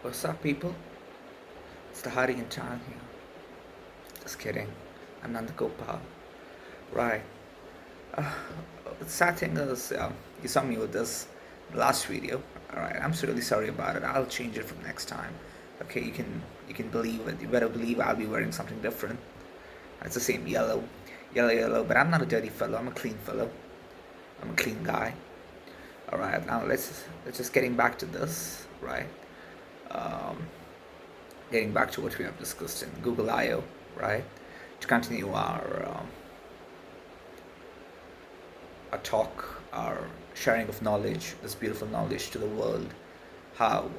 What's up, people? It's the Hari and Chan here. Just kidding. I'm Nanda Gopal. Right. Uh, the sad thing is, you saw me with this last video. Alright, I'm really sorry about it. I'll change it from next time. Okay, you can believe it. You better believe I'll be wearing something different. It's the same yellow. But I'm not a dirty fellow. I'm a clean fellow. I'm a clean guy. Alright, now let's just getting back to this. Right. Um, Getting back to what we have discussed in Google I/O, right? To continue our talk, our sharing of knowledge, this beautiful knowledge to the world, how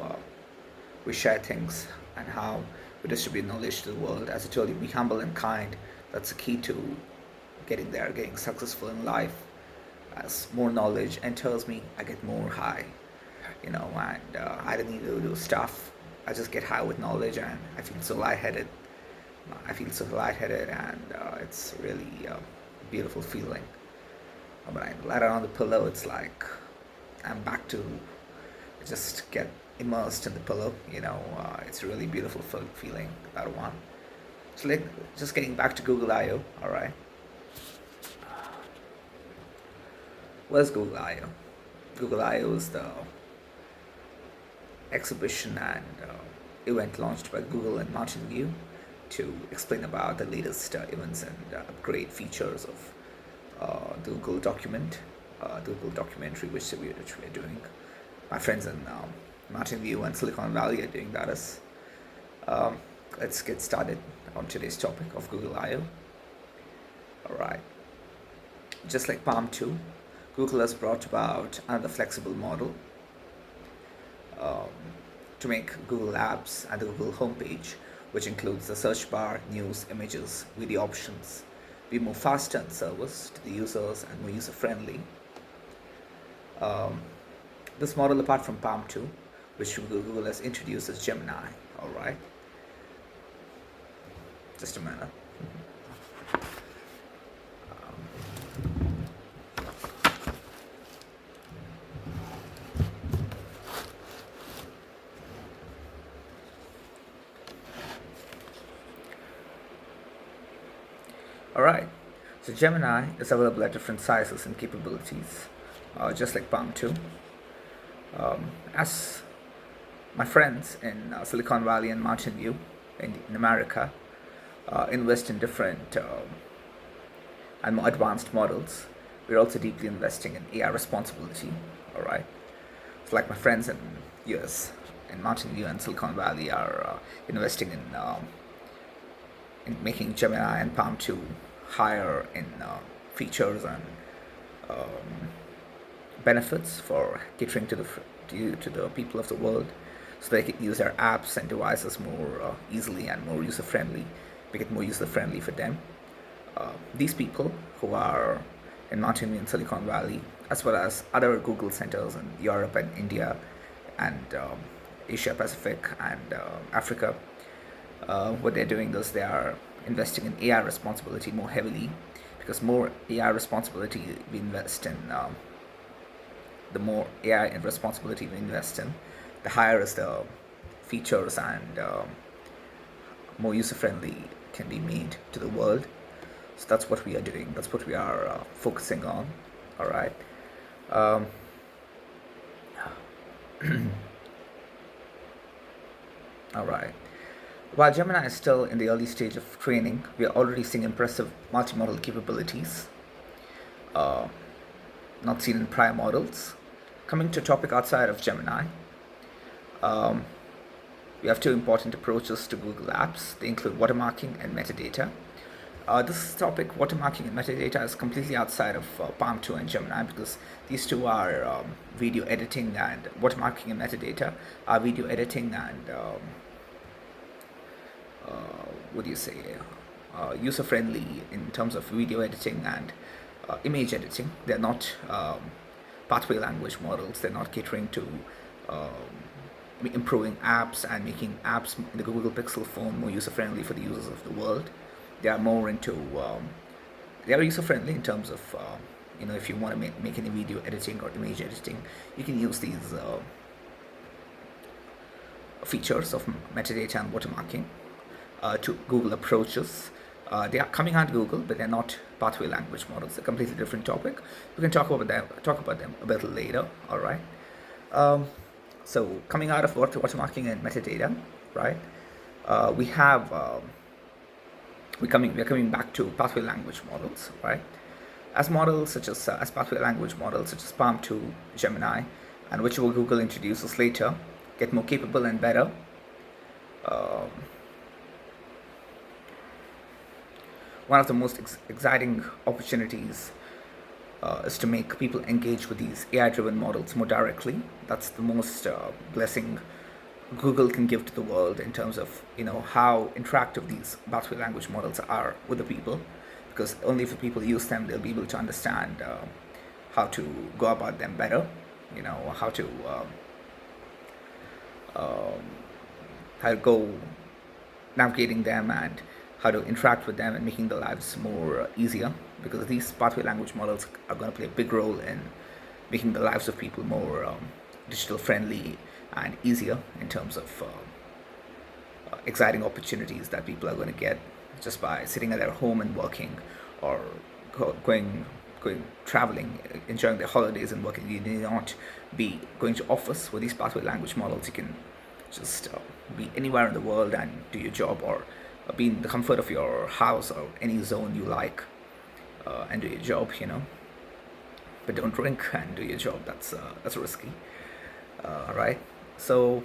we share things and how we distribute knowledge to the world. As I told you, be humble and kind. That's the key to getting there, getting successful in life. As more knowledge enters me, I get more high, and I don't need to do stuff. I just get high with knowledge, and I feel so lightheaded. And it's really a beautiful feeling. When I lie down on the pillow, it's like I'm back to just get immersed in the pillow. It's a really beautiful feeling, that one. So, just getting back to Google I/O. All right, what's Google I/O? Google I/O is the exhibition and event launched by Google in Mountain View to explain about the latest events and upgrade features of the Google document, the Google documentary, which we're doing. My friends in Mountain View and Silicon Valley are doing that. Um, let's get started on today's topic of Google I/O. All right, just like Palm 2, Google has brought about another flexible model um, to make Google Apps and the Google homepage, which includes the search bar, news, images, video options, be more faster in service to the users and more user friendly. Um, this model, apart from Palm 2, which Google has introduced as Gemini. All right, just a minute. Alright, so Gemini is available at different sizes and capabilities, just like Palm 2. As my friends in Silicon Valley and Mountain View in America invest in different and more advanced models, we're also deeply investing in AI responsibility. Alright, so like my friends in US, in Mountain View and Silicon Valley are investing in making Gemini and Palm 2 higher in features and um, benefits for catering to the people of the world, so they can use their apps and devices more easily and more user friendly, make it more user friendly for them. These people who are in Mountain View and Silicon Valley, as well as other Google centers in Europe and India and Asia Pacific and Africa, what they're doing is they are investing in AI responsibility more heavily, because more AI responsibility we invest in, the more AI responsibility we invest in, the higher is the features and more user friendly can be made to the world. So that's what we are doing. That's what we are focusing on. All right. Um, all right. While Gemini is still in the early stage of training, we are already seeing impressive multimodal capabilities uh, not seen in prior models. Coming to a topic outside of Gemini, um, we have two important approaches to Google Apps. They include watermarking and metadata. This topic, watermarking and metadata, is completely outside of Palm 2 and Gemini, because these two are video editing, and watermarking and metadata are video editing and what do you say, user friendly in terms of video editing and image editing. They're not pathway language models. They're not catering to improving apps and making apps in the Google Pixel phone more user friendly for the users of the world. They are more into they are user friendly in terms of if you want to make any video editing or image editing, you can use these features of metadata and watermarking to Google approaches. They are coming out of Google, but they're not pathway language models. They're a completely different topic. We can talk about them a bit later. All right. So coming out of watermarking and metadata, right? We have we're coming back to pathway language models, right? As models such as pathway language models such as Palm 2, Gemini, and whichever Google introduces later, get more capable and better. One of the most exciting opportunities is to make people engage with these AI-driven models more directly. That's the most blessing Google can give to the world in terms of how interactive these pathway language models are with the people, because only if the people use them they'll be able to understand how to go about them better. How to go navigating them and how to interact with them and making their lives more easier, because these pathway language models are going to play a big role in making the lives of people more digital friendly and easier in terms of exciting opportunities that people are going to get just by sitting at their home and working, or going traveling, enjoying their holidays and working. You need not be going to office. With these pathway language models, you can just be anywhere in the world and do your job, or be in the comfort of your house or any zone you like, and do your job. But don't drink and do your job. That's risky. Right. So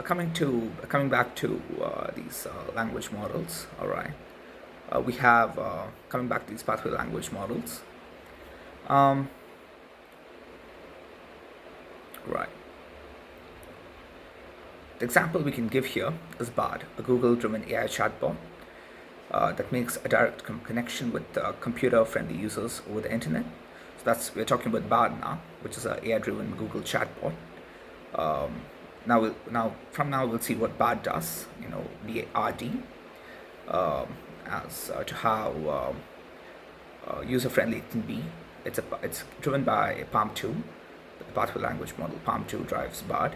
coming back to these language models. All right. We have coming back to these pathway language models. Right. The example we can give here is Bard, a Google-driven AI chatbot that makes a direct connection with computer-friendly users over the internet. So we're talking about Bard now, which is an AI-driven Google chatbot. From now we'll see what Bard does. BARD, as to how user-friendly it can be. It's driven by Palm 2, the pathway language model. Palm 2 drives Bard.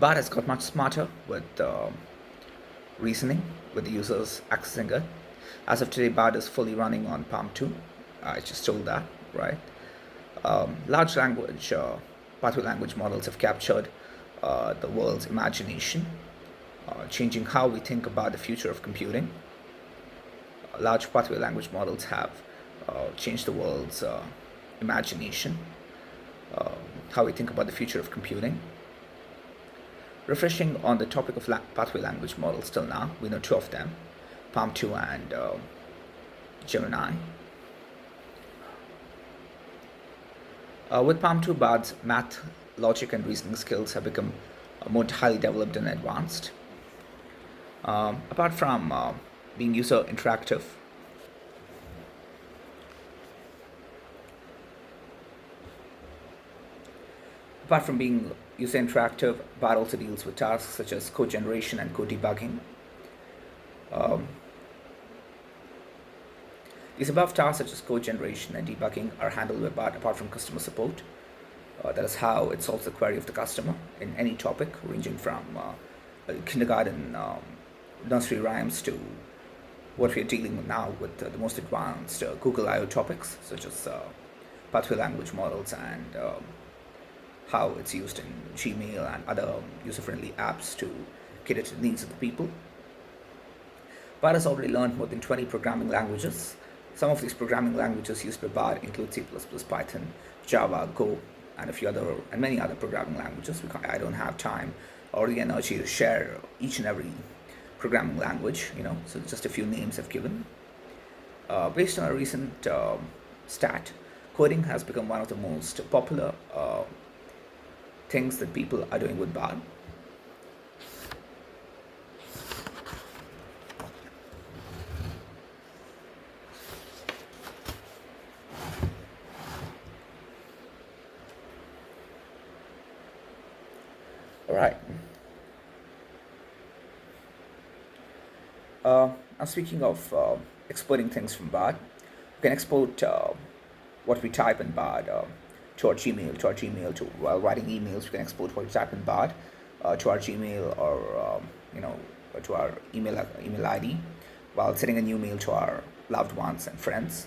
Bard has got much smarter with reasoning, with the users accessing it. As of today, Bard is fully running on Palm 2. I just told that, right? Large language, pathway language models have captured the world's imagination, changing how we think about the future of computing. Large pathway language models have changed the world's imagination, how we think about the future of computing. Refreshing on the topic of pathway language models till now, we know two of them, Palm 2 and Gemini. With Palm 2, Bard's math, logic, and reasoning skills have become more highly developed and advanced. Apart from being user interactive, Bard also deals with tasks such as code generation and code debugging. These above tasks such as code generation and debugging are handled by Bard apart from customer support. That is how it solves the query of the customer in any topic, ranging from kindergarten nursery rhymes to what we are dealing with now with the most advanced Google I/O topics, such as pathway language models and how it's used in Gmail and other user-friendly apps to cater to the needs of the people. Bard has already learned more than 20 programming languages. Some of these programming languages used by Bard include C++, Python, Java, Go, and many other programming languages. I don't have time or the energy to share each and every programming language, so just a few names I've given. Based on a recent stat, coding has become one of the most popular things that people are doing with Bard. All right. Now speaking of exporting things from Bard, we can export what we type in Bard to our Gmail, to while writing emails, we can export what we type in Bard to our Gmail, or to our email ID, while sending a new mail to our loved ones and friends.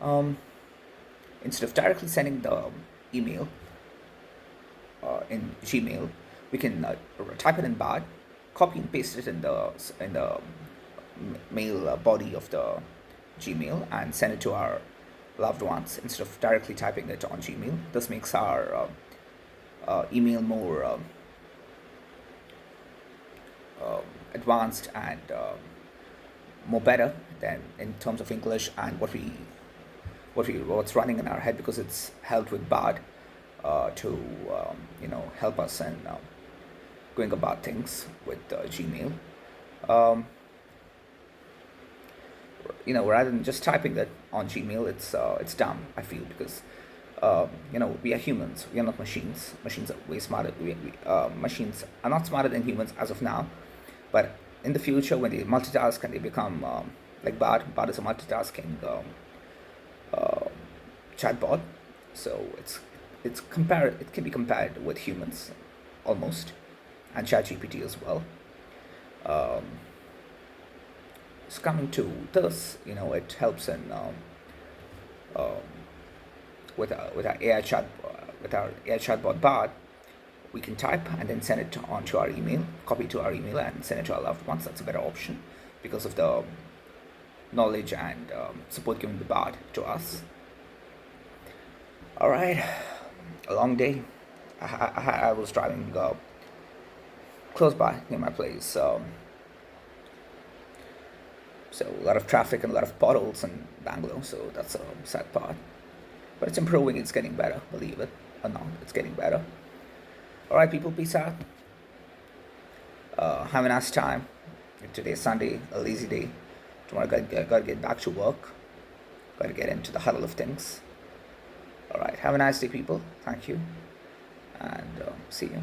Um, Instead of directly sending the email in Gmail, we can type it in Bard, copy and paste it in the mail body of the Gmail, and send it to our loved ones instead of directly typing it on Gmail. This makes our email more advanced and more better than in terms of English and what's running in our head, because it's helped with Bard to help us in going about things with Gmail. Um, Rather than just typing that on Gmail, it's dumb, I feel, because we are humans. We are not machines. Machines are way smarter. Machines are not smarter than humans as of now, but in the future, when they multitask and they become like Bard. Bard is a multitasking um, chatbot, so it can be compared with humans almost, and ChatGPT as well. Um, so coming to this, it helps in um, with our AI chatbot Bard. We can type and then send it on to our email, copy to our email, and send it to our loved ones. That's a better option because of the knowledge and support given the Bard to us. All right, a long day. I was driving close by near my place, so a lot of traffic and a lot of potholes in Bangalore. So that's a sad part, but it's improving. It's getting better. Believe it or not, it's getting better. All right, people, peace out. Have a nice time. Today's Sunday, a lazy day. Tomorrow, gotta get back to work. Gotta get into the huddle of things. All right, have a nice day, people. Thank you, and see you.